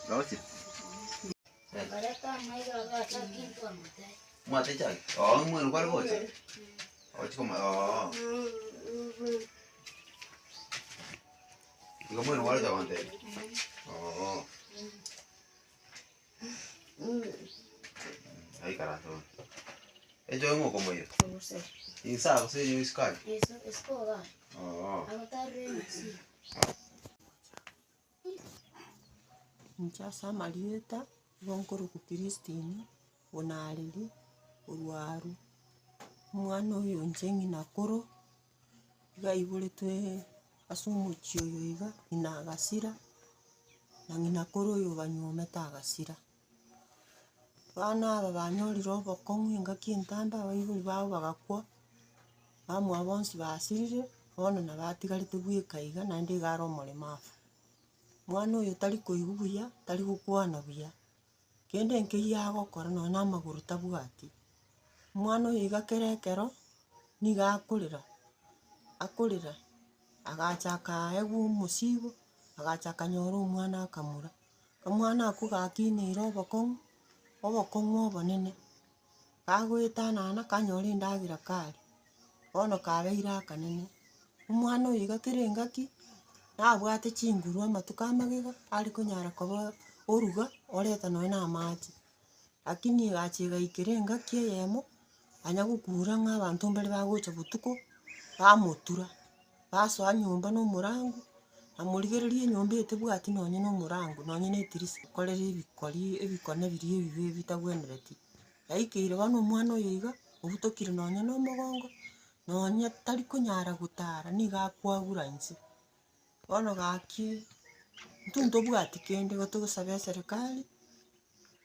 Rosi. Mate chai. Oh, mwen kwa rosi. Oh, chiko ma. Oh. Chiko mwen kwa rosi wante. Oh. Ahí carajo. Esto es como yo. ¿Y sabes si yo es caro? Eso es coda. Oh. Nchasa Marieta, Vonkoro Kristine, Onareli, Uruaru. Mwana uyu njengi nakoro. Iga ibulete asumuchio yoiga inagasira. Nanginakoro yo banyometa agasira. Bana aba banyoriro bokongu engaki entamba abaibuli bao bagakwa. Bamwe abonsi basirire, bono na batigarete gwika iga naende igaro omoremafu. Mwana uyu tari koigwa buya, tari gokwana buya. Kende nkei agokora nona amaguru tabwati. Mwana uyu iga kerekero niga akorera. Akorera. Agachaka aegwa omosibo, agachaka nyora omwana akamura. Omwana ako gakinire obokongu, obokongu obonene. Gagoetanana kanyora endagera kare. Bono kabeire akanene. Omwana uyu iga kere engaki, nabwate chinguru amatuko amagega, ari konyara koba oruga, oreta nonya amache. Lakini egacha egaikera engaki eyemo, anya gokura ng'a abanto mbare bagocha botuko, bamotura. Basoa nyomba na omorango, namorigereria enyomba etebwati nonya na omorango, nonya na etirisa. Korera ebikori, ebikone biria ebibe bitagwenereti. Yaikeire bono omwana oyo iga, obutokire nonya na omogongo, nonya tari konyara gotara, niga akwagura inse. Bono gaki, intwe ntobwati kende igo togosaba eserikali,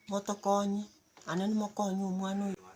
motokonye, ane mokonye omwana oyo.